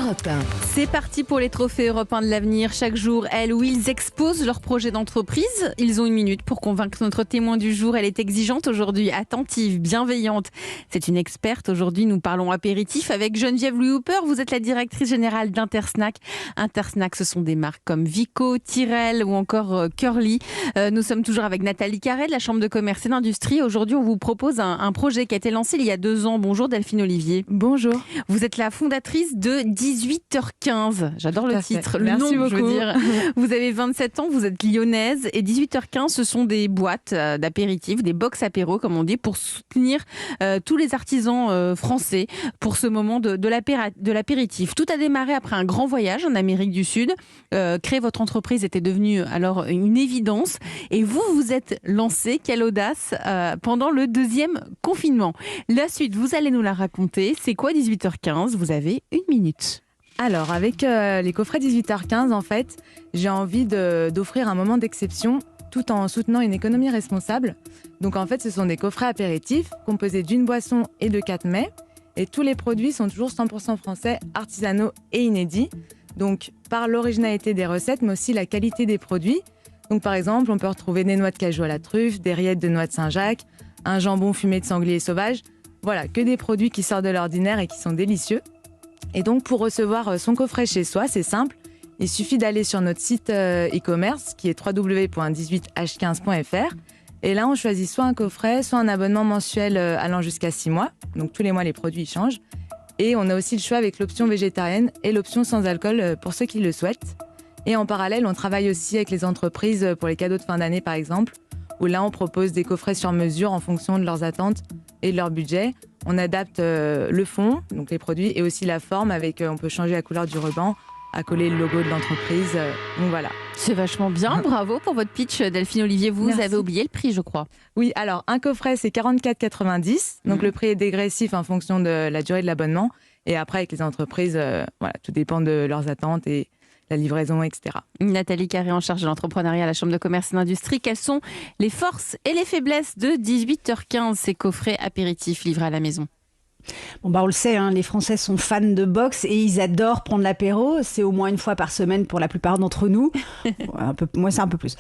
Europe 1. C'est parti pour les trophées européens de l'avenir. Chaque jour, elle ou ils exposent leur projet d'entreprise. Ils ont une minute pour convaincre notre témoin du jour. Elle est exigeante aujourd'hui, attentive, bienveillante. C'est une experte. Aujourd'hui, nous parlons apéritif avec Geneviève Louis-Hooper. Vous êtes la directrice générale d'Intersnack. Intersnack, ce sont des marques comme Vico, Tyrrell ou encore Curly. Nous sommes toujours avec Nathalie Carré de la Chambre de commerce et d'industrie. Aujourd'hui, on vous propose un projet qui a été lancé il y a 2 ans. Bonjour Delphine Olivier. Bonjour. Vous êtes la fondatrice de 18h15. J'adore le titre, le Merci nom, beaucoup. je veux dire. Vous avez 27 ans, vous êtes lyonnaise et 18h15, ce sont des boîtes d'apéritifs, des box apéro comme on dit, pour soutenir tous les artisans français pour ce moment de l'apéritif. Tout a démarré après un grand voyage en Amérique du Sud. Créer votre entreprise était devenu alors une évidence et vous vous êtes lancé, quelle audace, pendant le 2e confinement. La suite, vous allez nous la raconter. C'est quoi 18h15 ? Vous avez une minute. Alors, avec les coffrets 18h15, en fait, j'ai envie d'offrir un moment d'exception tout en soutenant une économie responsable. Donc, en fait, ce sont des coffrets apéritifs composés d'une boisson et de 4 mets. Et tous les produits sont toujours 100% français, artisanaux et inédits. Donc, par l'originalité des recettes, mais aussi la qualité des produits. Donc, par exemple, on peut retrouver des noix de cajou à la truffe, des rillettes de noix de Saint-Jacques, un jambon fumé de sanglier sauvage. Voilà, que des produits qui sortent de l'ordinaire et qui sont délicieux. Et donc, pour recevoir son coffret chez soi, c'est simple. Il suffit d'aller sur notre site e-commerce qui est www.18h15.fr. Et là, on choisit soit un coffret, soit un abonnement mensuel allant jusqu'à 6 mois. Donc, tous les mois, les produits changent. Et on a aussi le choix avec l'option végétarienne et l'option sans alcool pour ceux qui le souhaitent. Et en parallèle, on travaille aussi avec les entreprises pour les cadeaux de fin d'année, par exemple, où là, on propose des coffrets sur mesure en fonction de leurs attentes et de leur budget. On adapte le fond, donc les produits, et aussi la forme avec, on peut changer la couleur du ruban, à coller le logo de l'entreprise. Donc voilà. C'est vachement bien, bravo pour votre pitch Delphine Olivier. Vous Merci. avez oublié le prix, je crois. Oui, alors un coffret, c'est 44,90 €. Donc le prix est dégressif en fonction de la durée de l'abonnement. Et après, avec les entreprises, voilà, tout dépend de leurs attentes et la livraison, etc. Nathalie Carré en charge de l'entrepreneuriat à la Chambre de commerce et d'industrie. Quelles sont les forces et les faiblesses de 18h15, ces coffrets apéritifs livrés à la maison ? Bon on le sait, les Français sont fans de boxe et ils adorent prendre l'apéro. C'est au moins une fois par semaine pour la plupart d'entre nous. Moi, c'est un peu plus.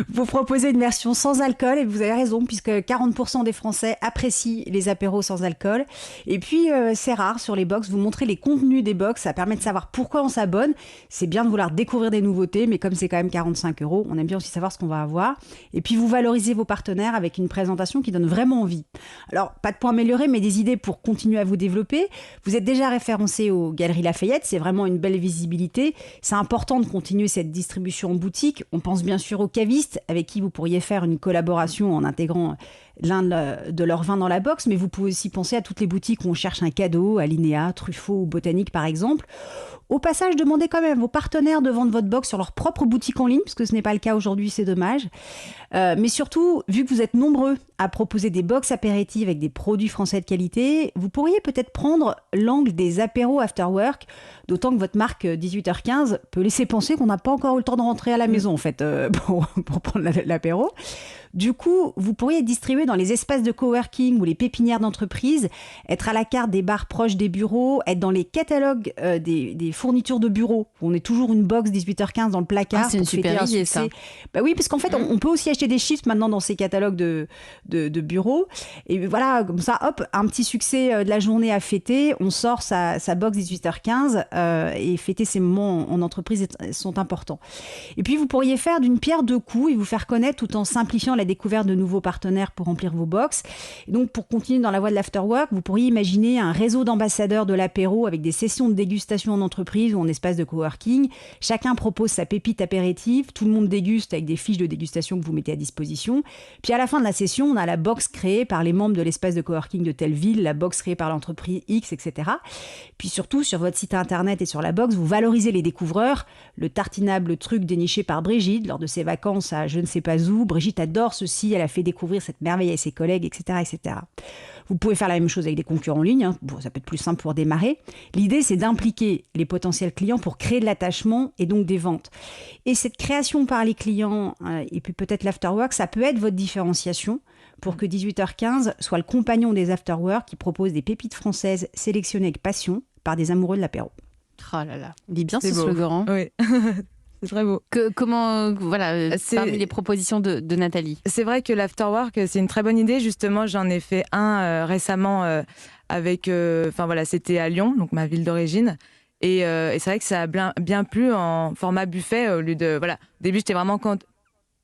Vous proposez une version sans alcool et vous avez raison puisque 40% des Français apprécient les apéros sans alcool. Et puis, c'est rare sur les box. Vous montrez les contenus des box. Ça permet de savoir pourquoi on s'abonne. C'est bien de vouloir découvrir des nouveautés, mais comme c'est quand même 45 €, on aime bien aussi savoir ce qu'on va avoir. Et puis, vous valorisez vos partenaires avec une présentation qui donne vraiment envie. Alors, pas de points améliorés, mais des idées pour continuer à vous développer. Vous êtes déjà référencé aux Galeries Lafayette, c'est vraiment une belle visibilité. C'est important de continuer cette distribution en boutique. On pense bien sûr aux cavistes, avec qui vous pourriez faire une collaboration en intégrant l'un de leurs vins dans la box, mais vous pouvez aussi penser à toutes les boutiques où on cherche un cadeau, Alinéa, Truffaut ou Botanique par exemple. Au passage, demandez quand même à vos partenaires de vendre votre box sur leur propre boutique en ligne, parce que ce n'est pas le cas aujourd'hui, c'est dommage. Mais surtout, vu que vous êtes nombreux à proposer des box apéritives avec des produits français de qualité, vous pourriez peut-être prendre l'angle des apéros after work, d'autant que votre marque 18h15 peut laisser penser qu'on n'a pas encore eu le temps de rentrer à la maison, en fait, pour prendre l'apéro. Du coup, vous pourriez distribuer dans les espaces de coworking ou les pépinières d'entreprise, être à la carte des bars proches des bureaux, être dans les catalogues des fournitures de bureau. On est toujours une box 18h15 dans le placard. Ah, c'est une super idée, ça. Bah oui, parce qu'en fait, on peut aussi acheter des shifts maintenant dans ces catalogues de bureaux. Et voilà, comme ça, hop, un petit succès de la journée à fêter. On sort sa box 18h15 et fêter ces moments en entreprise sont importants. Et puis, vous pourriez faire d'une pierre deux coups et vous faire connaître tout en simplifiant la découverte de nouveaux partenaires pour remplir vos box. Et donc, pour continuer dans la voie de l'afterwork, vous pourriez imaginer un réseau d'ambassadeurs de l'apéro avec des sessions de dégustation en entreprise ou en espace de coworking. Chacun propose sa pépite apéritive, tout le monde déguste avec des fiches de dégustation que vous mettez à disposition. Puis à la fin de la session, on a la box créée par les membres de l'espace de coworking de telle ville, la box créée par l'entreprise X, etc. Puis surtout, sur votre site internet et sur la box, vous valorisez les découvreurs. Le tartinable truc déniché par Brigitte lors de ses vacances à je ne sais pas où. Brigitte adore ceci, elle a fait découvrir cette merveille à ses collègues, etc., etc. Vous pouvez faire la même chose avec des concurrents en ligne. Bon, ça peut être plus simple pour démarrer. L'idée, c'est d'impliquer les potentiels clients pour créer de l'attachement et donc des ventes. Et cette création par les clients et puis peut-être l'afterwork, ça peut être votre différenciation pour que 18h15 soit le compagnon des afterwork qui propose des pépites françaises sélectionnées avec passion, par des amoureux de l'apéro. Oh là là, il est bien C'est ce beau. slogan. Oui, c'est très beau. Comment, voilà, C'est- parmi les propositions de Nathalie. C'est vrai que l'afterwork, c'est une très bonne idée. Justement, j'en ai fait un récemment avec, c'était à Lyon, donc ma ville d'origine. Et c'est vrai que ça a bien plu en format buffet au lieu de, voilà. Au début, j'étais vraiment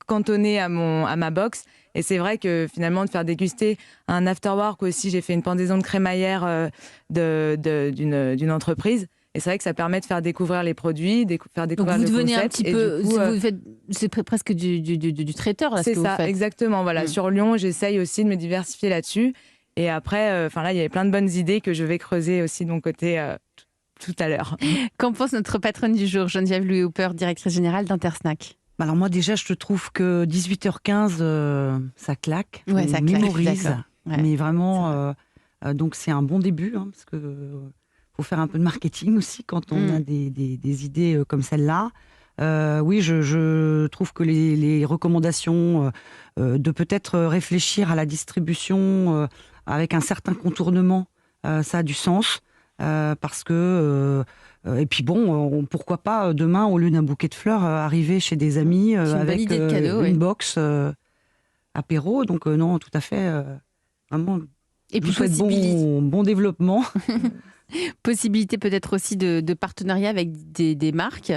cantonnée à ma box. Et c'est vrai que finalement, de faire déguster un afterwork aussi, j'ai fait une pendaison de crémaillère d'une entreprise. Et c'est vrai que ça permet de faire découvrir les produits, faire Donc découvrir vous le devenez concept. un petit Et peu, du coup, c'est presque du traiteur là, ce c'est que ça, vous faites. exactement. Voilà. Sur Lyon, j'essaye aussi de me diversifier là-dessus. Et après, là, il y avait plein de bonnes idées que je vais creuser aussi de mon côté tout à l'heure. Qu'en pense notre patronne du jour, Geneviève Louis-Hooper, directrice générale d'Intersnack? Alors moi déjà, je te trouve que 18h15, ça claque. Ouais, on ça claque, mémorise, d'accord. Ouais. mais vraiment, donc c'est un bon début, hein, parce que faut faire un peu de marketing aussi quand on a des idées comme celle-là. Oui, je trouve que les recommandations de peut-être réfléchir à la distribution avec un certain contournement, ça a du sens. Parce que et puis bon, pourquoi pas demain, au lieu d'un bouquet de fleurs, arriver chez des amis C'est une bonne avec idée de cadeau, une oui. box apéro. Donc non, tout à fait, vraiment. Et Je puis vous souhaite bon développement. possibilité peut-être aussi de partenariat avec des marques.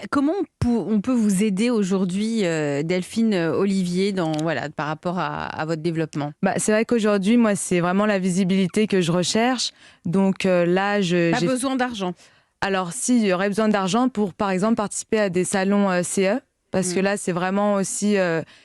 Comment on peut vous aider aujourd'hui, Delphine, Olivier, par rapport à votre développement? C'est vrai qu'aujourd'hui, moi, c'est vraiment la visibilité que je recherche. Donc là, Pas j'ai besoin d'argent. Alors, si, il y aurait besoin d'argent pour, par exemple, participer à des salons CE, parce que là, c'est vraiment aussi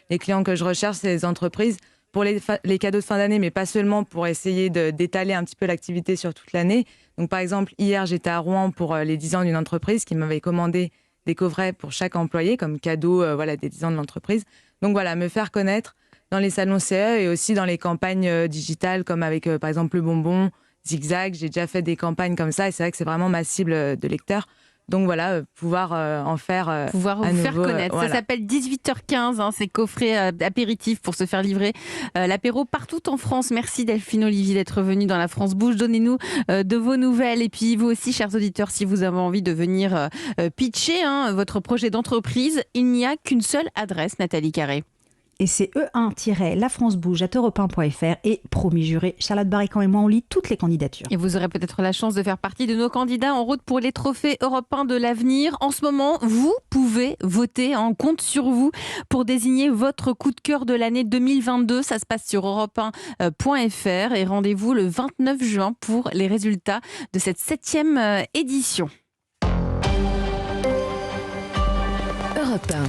les clients que je recherche, c'est les entreprises, pour les cadeaux de fin d'année, mais pas seulement, pour essayer d'étaler un petit peu l'activité sur toute l'année. Donc, par exemple, hier, j'étais à Rouen pour les 10 ans d'une entreprise qui m'avait commandé des coffrets pour chaque employé, comme cadeau des 10 ans de l'entreprise. Donc, voilà, me faire connaître dans les salons CE et aussi dans les campagnes digitales, comme avec, par exemple, Le Bonbon, Zigzag. J'ai déjà fait des campagnes comme ça et c'est vrai que c'est vraiment ma cible de lecteurs. Donc voilà, pouvoir en faire Pouvoir à vous faire nouveau, connaître. voilà. Ça s'appelle 18h15, c'est coffret apéritif pour se faire livrer l'apéro partout en France. Merci Delphine Olivier d'être venue dans La France Bouge. Donnez-nous de vos nouvelles. Et puis vous aussi, chers auditeurs, si vous avez envie de venir pitcher votre projet d'entreprise, il n'y a qu'une seule adresse, Nathalie Carré. Et c'est E1-lafrancebouge@europe1.fr et promis juré, Charlotte Barrican et moi on lit toutes les candidatures. Et vous aurez peut-être la chance de faire partie de nos candidats en route pour les trophées européens de l'avenir. En ce moment, vous pouvez voter, on compte sur vous pour désigner votre coup de cœur de l'année 2022. Ça se passe sur europe1.fr et rendez-vous le 29 juin pour les résultats de cette 7e édition. Europe 1.